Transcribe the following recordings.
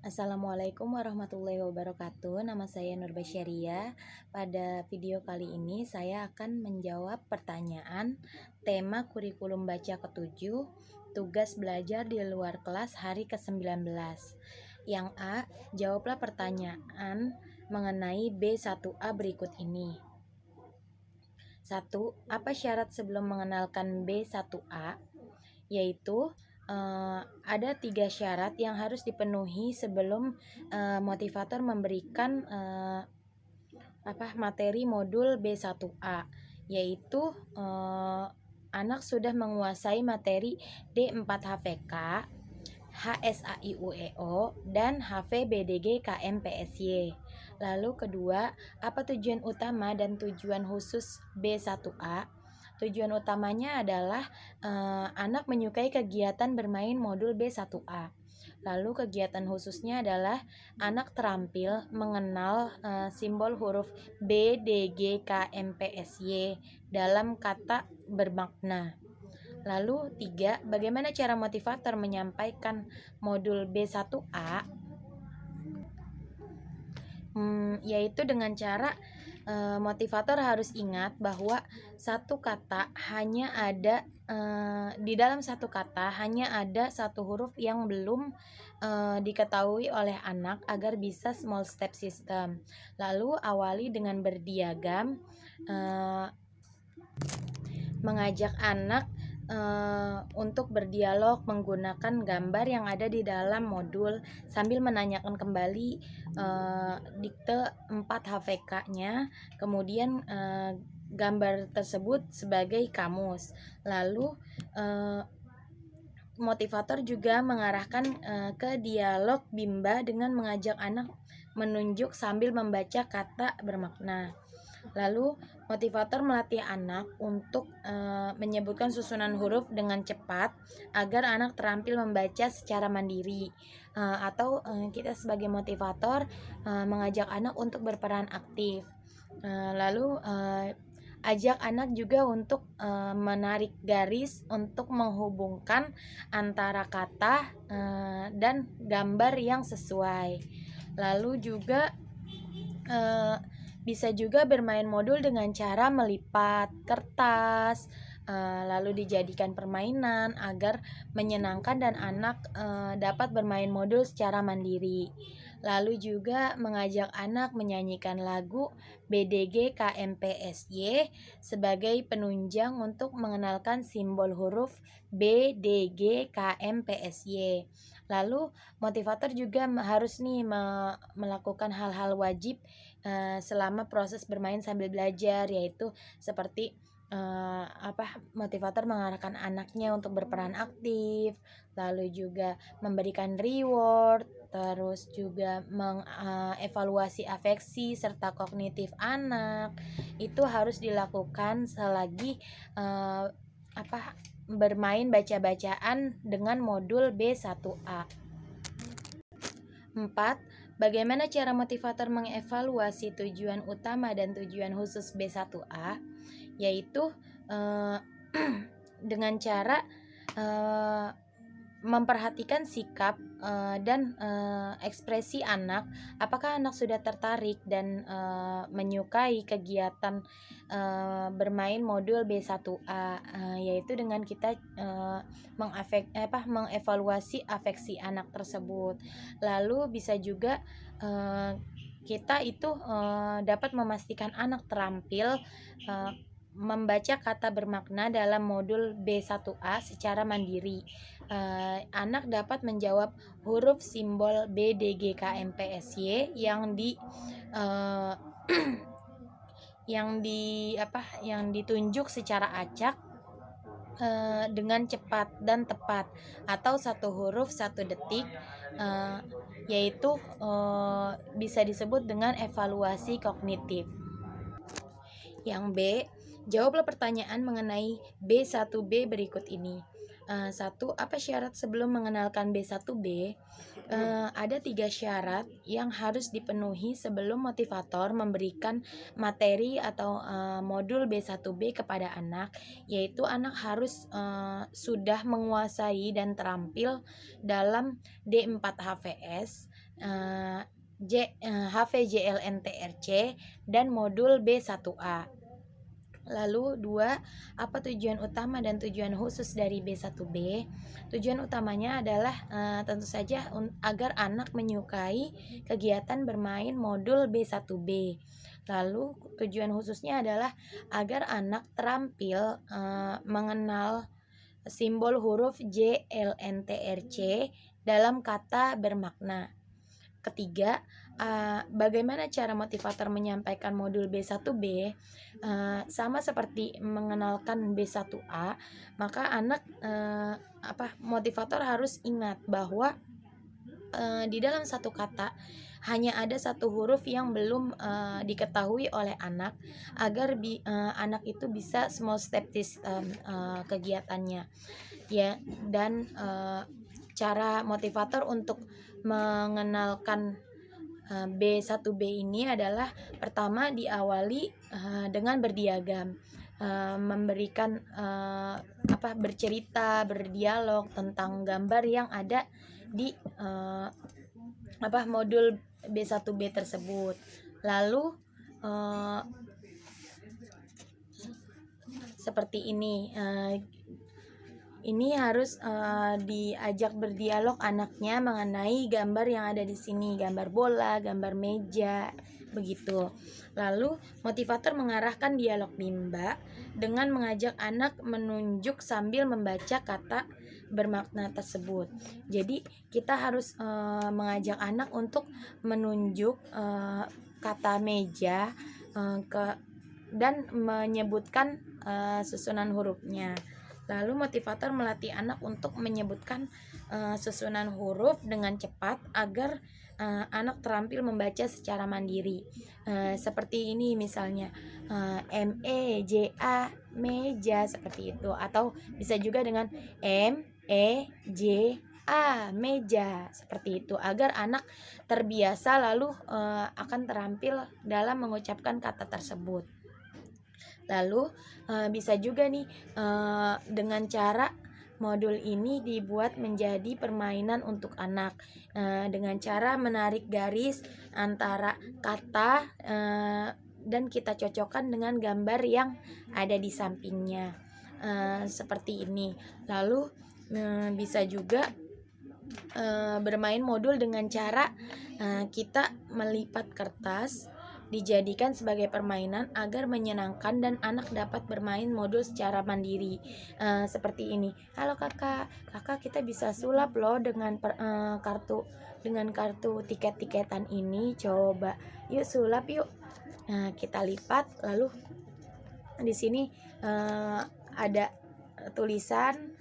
Assalamualaikum warahmatullahi wabarakatuh. Nama saya Nur Basyaria. Pada video kali ini saya akan menjawab pertanyaan tema kurikulum baca ke-7, tugas belajar di luar kelas hari ke-19. Yang A, jawablah pertanyaan mengenai B1A berikut ini. 1. Apa syarat sebelum mengenalkan B1A? Yaitu ada 3 syarat yang harus dipenuhi sebelum motivator memberikan materi modul B1A, yaitu anak sudah menguasai materi D4HVK, HSAIUEO, dan HVBDG KMPSY. Lalu kedua, apa tujuan utama dan tujuan khusus B1A? Tujuan utamanya adalah anak menyukai kegiatan bermain modul B1A. Lalu kegiatan khususnya adalah anak terampil mengenal simbol huruf B, D, G, K, M, P, S, Y dalam kata bermakna. Lalu 3, bagaimana cara motivator menyampaikan modul B1A? Yaitu dengan cara motivator harus ingat bahwa satu kata hanya ada di dalam satu kata hanya ada satu huruf yang belum diketahui oleh anak agar bisa small step system. Lalu awali dengan berdiagram, mengajak anak untuk berdialog menggunakan gambar yang ada di dalam modul sambil menanyakan kembali dikte 4 HVK-nya, kemudian gambar tersebut sebagai kamus. Lalu motivator juga mengarahkan ke dialog bimba dengan mengajak anak menunjuk sambil membaca kata bermakna. Lalu motivator melatih anak untuk menyebutkan susunan huruf dengan cepat agar anak terampil membaca secara mandiri. Atau kita sebagai motivator mengajak anak untuk berperan aktif. Lalu ajak anak juga untuk menarik garis untuk menghubungkan antara kata dan gambar yang sesuai. Lalu juga bisa juga bermain modul dengan cara melipat kertas, lalu dijadikan permainan agar menyenangkan dan anak dapat bermain modul secara mandiri. Lalu juga mengajak anak menyanyikan lagu BDG KMPSY sebagai penunjang untuk mengenalkan simbol huruf BDG KMPSY. Lalu motivator juga harus melakukan hal-hal wajib selama proses bermain sambil belajar, yaitu seperti motivator mengarahkan anaknya untuk berperan aktif, lalu juga memberikan reward, terus juga mengevaluasi afeksi serta kognitif anak. Itu harus dilakukan selagi bermain baca-bacaan dengan modul B1A. 4. Bagaimana cara motivator mengevaluasi tujuan utama dan tujuan khusus B1A? Yaitu dengan cara memperhatikan sikap dan ekspresi anak, apakah anak sudah tertarik dan menyukai kegiatan bermain modul B1A, yaitu dengan kita mengevaluasi afeksi anak tersebut. Lalu bisa juga kita itu dapat memastikan anak terampil membaca kata bermakna dalam modul B1A secara mandiri. Anak dapat menjawab huruf simbol BDGKMPSY yang ditunjuk secara acak dengan cepat dan tepat, atau satu huruf 1 detik, yaitu bisa disebut dengan evaluasi kognitif. Yang B, jawablah pertanyaan mengenai B1B berikut ini. 1. Apa syarat sebelum mengenalkan B1B? Ada 3 syarat yang harus dipenuhi sebelum motivator memberikan materi atau modul B1B kepada anak, yaitu anak harus sudah menguasai dan terampil dalam D4 HVS, HVJLNTRC, dan modul B1A. Lalu 2, apa tujuan utama dan tujuan khusus dari B1B? Tujuan utamanya adalah tentu saja agar anak menyukai kegiatan bermain modul B1B. Lalu tujuan khususnya adalah agar anak terampil mengenal simbol huruf JLNTRC dalam kata bermakna. Ketiga, bagaimana cara motivator menyampaikan modul B1B? Sama seperti mengenalkan B1A, maka anak motivator harus ingat bahwa di dalam satu kata hanya ada satu huruf yang belum diketahui oleh anak agar anak itu bisa small step system kegiatannya ya. Dan cara motivator untuk mengenalkan B1B ini adalah pertama diawali dengan berdiagram, memberikan bercerita, berdialog tentang gambar yang ada di modul B1B tersebut. Lalu seperti ini. Ini harus diajak berdialog anaknya mengenai gambar yang ada di sini, gambar bola, gambar meja, begitu. Lalu motivator mengarahkan dialog bimba dengan mengajak anak menunjuk sambil membaca kata bermakna tersebut. Jadi kita harus mengajak anak untuk menunjuk kata meja dan menyebutkan susunan hurufnya. Lalu motivator melatih anak untuk menyebutkan susunan huruf dengan cepat agar anak terampil membaca secara mandiri. Seperti ini misalnya, MEJA, meja, seperti itu. Atau bisa juga dengan MEJA, meja, seperti itu. Agar anak terbiasa lalu akan terampil dalam mengucapkan kata tersebut. Lalu bisa juga nih dengan cara modul ini dibuat menjadi permainan untuk anak dengan cara menarik garis antara kata dan kita cocokkan dengan gambar yang ada di sampingnya seperti ini. Lalu bisa juga bermain modul dengan cara kita melipat kertas dijadikan sebagai permainan agar menyenangkan dan anak dapat bermain modul secara mandiri. Seperti ini. Halo kakak kita bisa sulap loh dengan kartu tiket-tiketan ini. Coba yuk sulap yuk. Kita lipat, lalu di sini ada tulisan.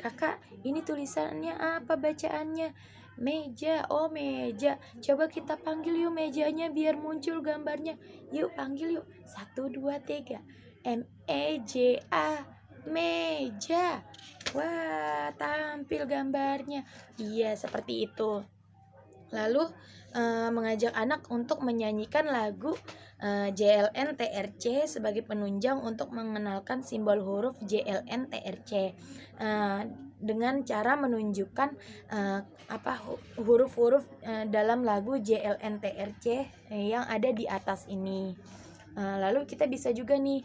Kakak, ini tulisannya apa bacaannya? Meja. Oh, meja. Coba kita panggil yuk mejanya biar muncul gambarnya. Yuk panggil yuk. 1 2 3. MEJA, meja. Wah, tampil gambarnya. Iya, seperti itu. Lalu mengajak anak untuk menyanyikan lagu JLNTRC sebagai penunjang untuk mengenalkan simbol huruf JLNTRC dengan cara menunjukkan huruf-huruf dalam lagu JLNTRC yang ada di atas ini. Lalu kita bisa juga nih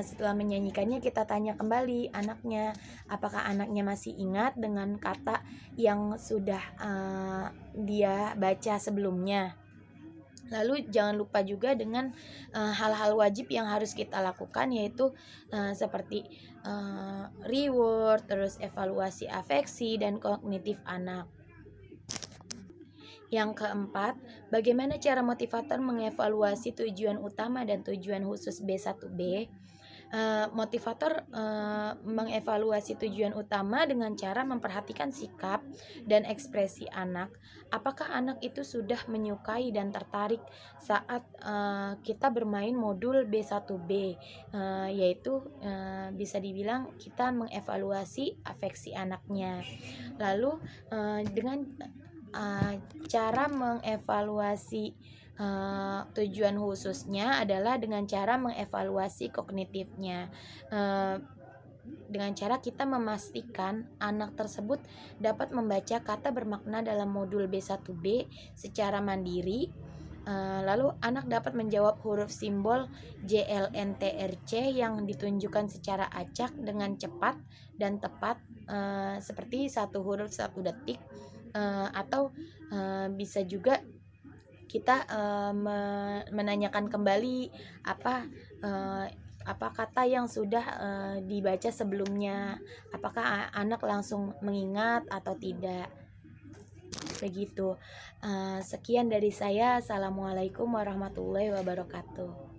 setelah menyanyikannya kita tanya kembali anaknya, apakah anaknya masih ingat dengan kata yang sudah dia baca sebelumnya. Lalu jangan lupa juga dengan hal-hal wajib yang harus kita lakukan, yaitu seperti reward, terus evaluasi afeksi dan kognitif anak. Yang keempat, bagaimana cara motivator mengevaluasi tujuan utama dan tujuan khusus B1B? Motivator mengevaluasi tujuan utama dengan cara memperhatikan sikap dan ekspresi anak. Apakah anak itu sudah menyukai dan tertarik saat kita bermain modul B1B, yaitu bisa dibilang kita mengevaluasi afeksi anaknya. Lalu dengan cara mengevaluasi tujuan khususnya adalah dengan cara mengevaluasi kognitifnya. Dengan cara kita memastikan anak tersebut dapat membaca kata bermakna dalam modul B1B secara mandiri. Lalu anak dapat menjawab huruf simbol JLNTRC yang ditunjukkan secara acak dengan cepat dan tepat, seperti satu huruf 1 detik, atau bisa juga kita menanyakan kembali apa kata yang sudah dibaca sebelumnya, apakah anak langsung mengingat atau tidak, begitu. Sekian dari saya. Assalamualaikum warahmatullahi wabarakatuh.